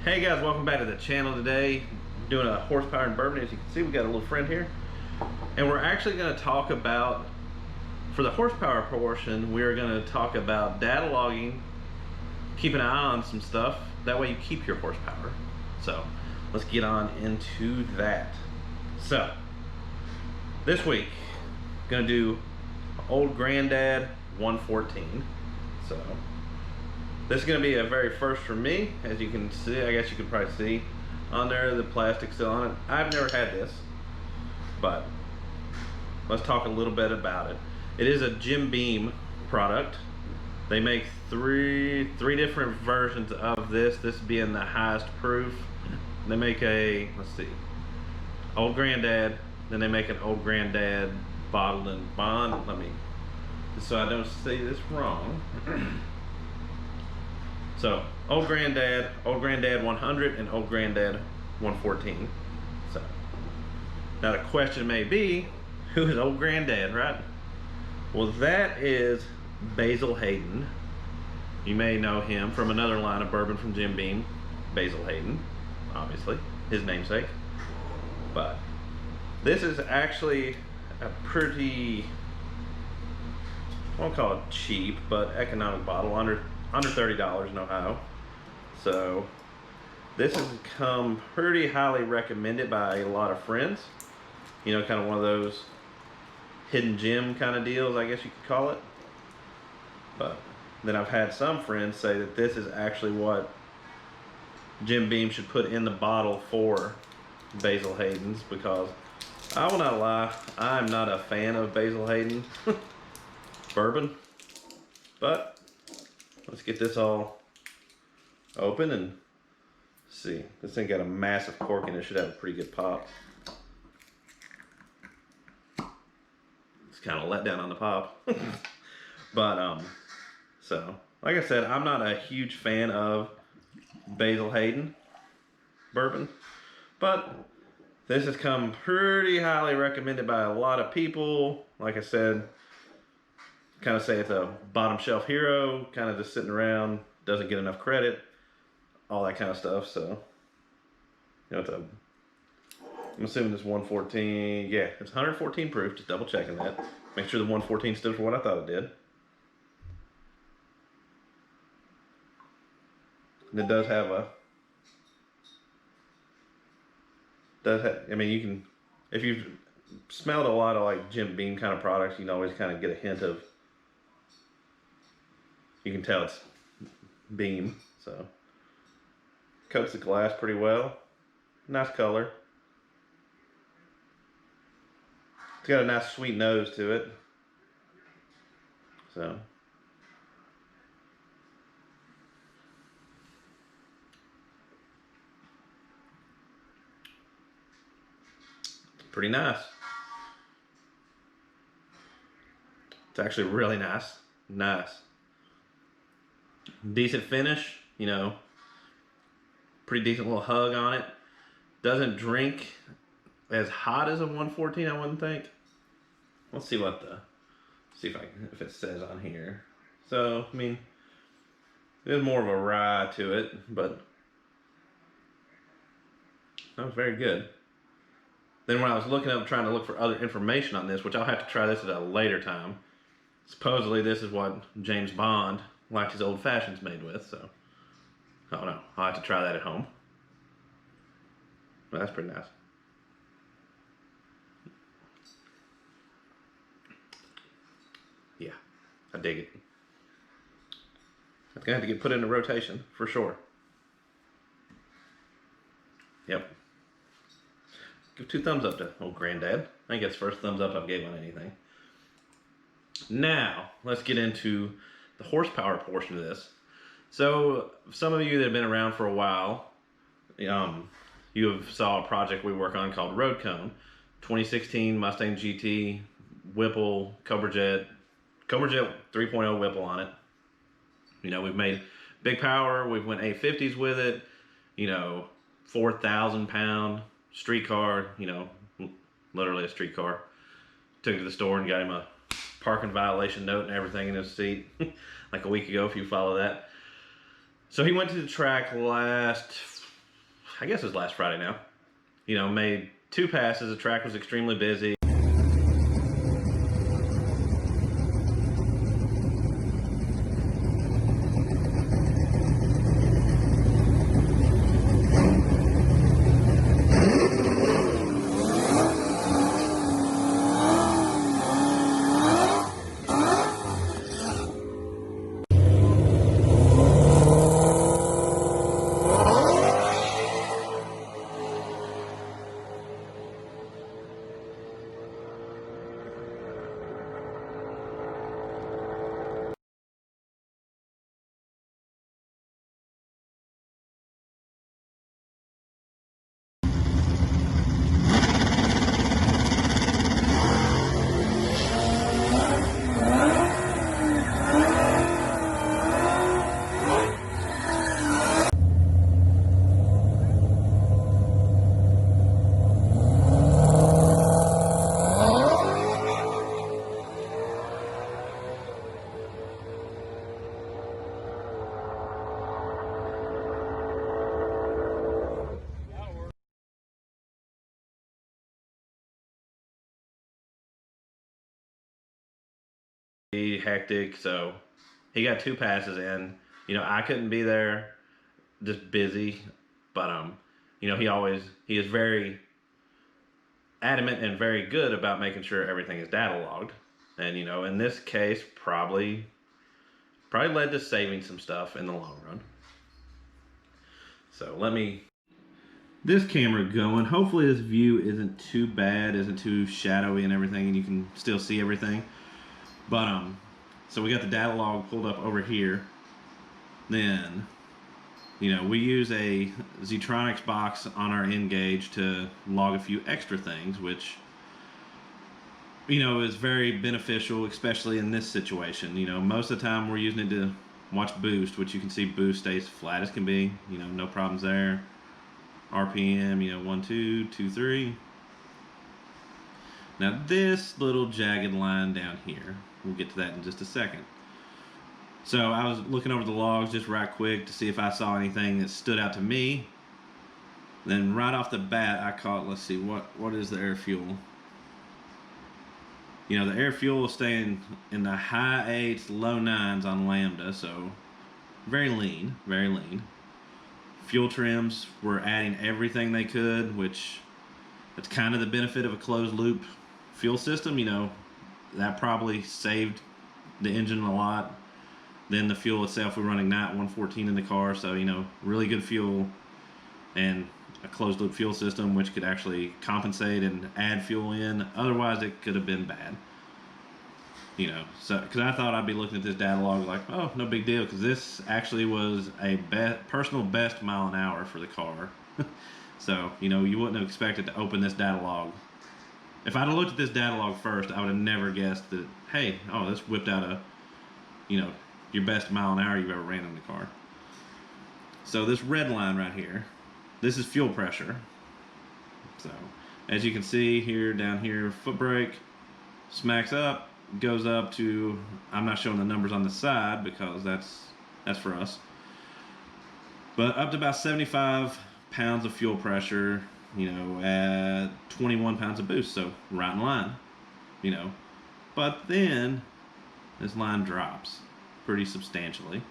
Hey guys, welcome back to the channel today. We're doing a horsepower and bourbon. As you can see, we got a little friend here. And we're actually going to talk about, for the horsepower portion, we're going to talk about data logging, keep an eye on some stuff. That way you keep your horsepower. So let's get on into that. So this week, going to do old granddad 114. So this is going to be a very first for me. As you can see, I guess you can probably see on there, the plastic still on it. I've never had this, but let's talk a little bit about it. It is a Jim Beam product. They make three different versions of this being the highest proof. They make a, let's see, old granddad, then they make an old granddad bottled and bond. Let me, so I don't say this wrong. So, Old Granddad 100, and Old Granddad 114. So, now the question may be, who is Old Granddad, right? Well, that is Basil Hayden. You may know him from another line of bourbon from Jim Beam. Basil Hayden, obviously, his namesake. But this is actually a pretty, I won't call it cheap, but economic bottle, under $30 in Ohio. So this has come pretty highly recommended by a lot of friends. You know, kind of one of those hidden gem kind of deals, I guess you could call it. But then I've had some friends say that this is actually what Jim Beam should put in the bottle for Basil Hayden's, because I will not lie, I'm not a fan of Basil Hayden bourbon. But let's get this all open and see. This thing got a massive cork and it should have a pretty good pop. It's kind of let down on the pop. But so like I said, I'm not a huge fan of Basil Hayden bourbon, but this has come pretty highly recommended by a lot of people. Like I said, kind of say it's a bottom shelf hero, kind of just sitting around, doesn't get enough credit, all that kind of stuff. So, you know, I'm assuming this 114, yeah, it's 114 proof, just double checking that. Make sure the 114 stood for what I thought it did. And it does have I mean, you can, if you've smelled a lot of like Jim Beam kind of products, you can always kind of get a hint of, you can tell it's Beam. So coats the glass pretty well. Nice color. It's got a nice sweet nose to it. So it's pretty nice. It's actually really nice. Nice. Decent finish, you know, pretty decent little hug on it. Doesn't drink as hot as a 114, I wouldn't think. Let's see what if it says on here. So, I mean, there's more of a rye to it, but that was very good. Then when I was trying to look for other information on this, which I'll have to try this at a later time. Supposedly this is what James Bond liked his old fashions made with, so I don't know. I'll have to try that at home. But that's pretty nice. Yeah, I dig it. It's gonna have to get put into rotation for sure. Yep. Give 2 thumbs up to old granddad. I think that's the first thumbs up I've gave on anything. Now, let's get into the horsepower portion of this. So, some of you that have been around for a while, you have saw a project we work on called Road Cone. 2016 Mustang GT, Whipple, Cobra Jet 3.0 Whipple on it. You know, we've made big power, we've went 850s with it, you know, 4,000 pound street car, you know, literally a street car. Took it to the store and got him a parking violation note and everything in his seat like a week ago, if you follow that. So he went to the track last I guess it was last Friday now. You know, made 2 passes. The track was extremely busy. Hectic, so he got 2 passes in. You know, I couldn't be there, just busy, but you know, he is very adamant and very good about making sure everything is data logged. And you know, in this case, probably led to saving some stuff in the long run. So let me this camera going. Hopefully this view isn't too bad, isn't too shadowy and everything, and you can still see everything. But so we got the data log pulled up over here. Then, you know, we use a Zetronics box on our N-Gauge to log a few extra things, which, you know, is very beneficial, especially in this situation. You know, most of the time we're using it to watch boost, which you can see boost stays flat as can be. You know, no problems there. RPM, you know, 1, 2, 2, 3. Now this little jagged line down here, we'll get to that in just a second. So I was looking over the logs just right quick to see if I saw anything that stood out to me. Then right off the bat I caught, let's see, what is the air fuel? You know, the air fuel is staying in the high 8s, low 9s on Lambda, so very lean, very lean. Fuel trims were adding everything they could, which that's kind of the benefit of a closed loop fuel system. You know, that probably saved the engine a lot. Then the fuel itself, we're running NIT 114 in the car, so you know, really good fuel and a closed loop fuel system which could actually compensate and add fuel in. Otherwise it could have been bad. You know, so because I thought I'd be looking at this data log like, oh, no big deal, because this actually was a personal best mile an hour for the car. So, you know, you wouldn't have expected to open this data log. If I'd have looked at this data log first, I would have never guessed that, hey, oh, this whipped out a, you know, your best mile an hour you've ever ran in the car. So this red line right here, this is fuel pressure. So, as you can see here, down here, foot brake, smacks up, goes up to, I'm not showing the numbers on the side because that's for us, but up to about 75 pounds of fuel pressure, you know, at 21 pounds of boost, so right in line, you know. But then this line drops pretty substantially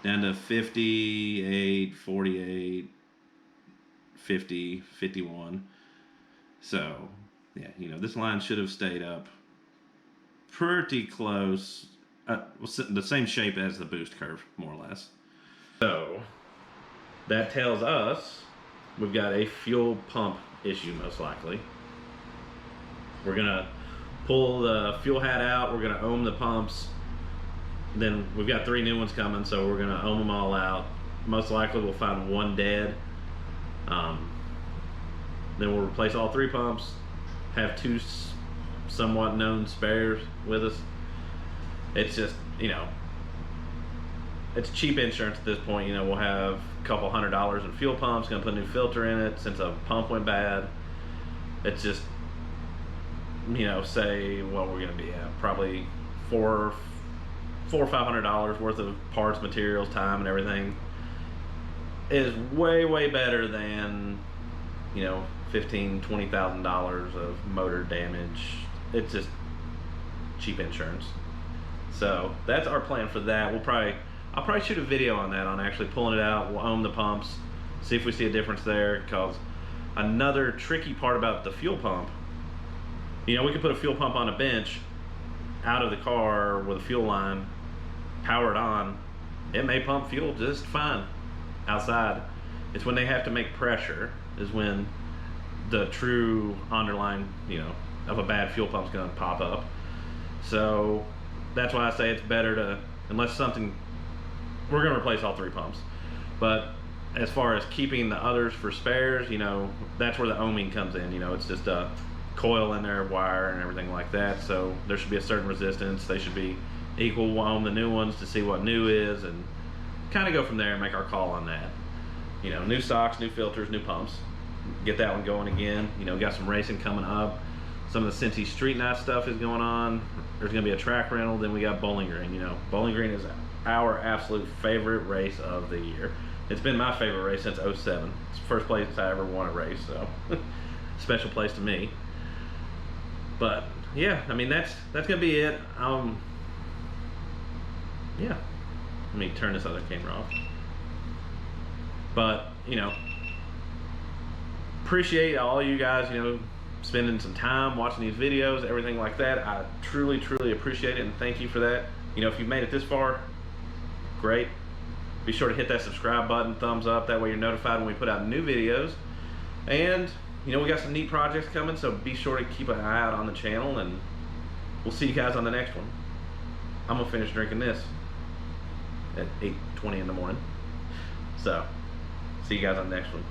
down to 58, 48, 50, 51. So yeah, you know, this line should have stayed up pretty close, the same shape as the boost curve, more or less. So that tells us we've got a fuel pump issue, most likely. We're gonna pull the fuel hat out, we're gonna ohm the pumps, then we've got 3 new ones coming, so we're gonna ohm them all out. Most likely we'll find one dead. Then we'll replace all 3 pumps, have 2 somewhat known spares with us. It's just, you know, it's cheap insurance at this point. You know, we'll have a couple $100 in fuel pumps, gonna put a new filter in it since a pump went bad. It's just, you know, say what we're gonna be at, probably $400 or $500 worth of parts, materials, time, and everything. is way better than, you know, $15,000-$20,000 of motor damage. It's just cheap insurance. So that's our plan for that. I'll probably shoot a video on that, on actually pulling it out. We'll ohm the pumps, see if we see a difference there. Because another tricky part about the fuel pump, you know, we could put a fuel pump on a bench out of the car with a fuel line, power it on, it may pump fuel just fine outside. It's when they have to make pressure is when the true underline, you know, of a bad fuel pump's gonna pop up. So that's why I say it's better to, unless something, we're gonna replace all 3 pumps. But as far as keeping the others for spares, you know, that's where the ohming comes in. You know, it's just a coil in there, wire and everything like that. So there should be a certain resistance. They should be equal. We'll ohm the new ones to see what new is and kind of go from there and make our call on that. You know, new socks, new filters, new pumps. Get that one going again. You know, got some racing coming up. Some of the Cincy Street Night stuff is going on. There's going to be a track rental. Then we got Bowling Green. You know, Bowling Green is our absolute favorite race of the year. It's been my favorite race since '07. It's the first place I ever won a race, so special place to me. But yeah, I mean that's gonna be it. Yeah, let me turn this other camera off. But you know, appreciate all you guys, you know, spending some time watching these videos, everything like that. I truly appreciate it, and thank you for that. You know, if you've made it this far, great. Be sure to hit that subscribe button, thumbs up, that way you're notified when we put out new videos. And you know, we got some neat projects coming, so be sure to keep an eye out on the channel, and we'll see you guys on the next one. I'm gonna finish drinking this at 8:20 in the morning. So see you guys on the next one.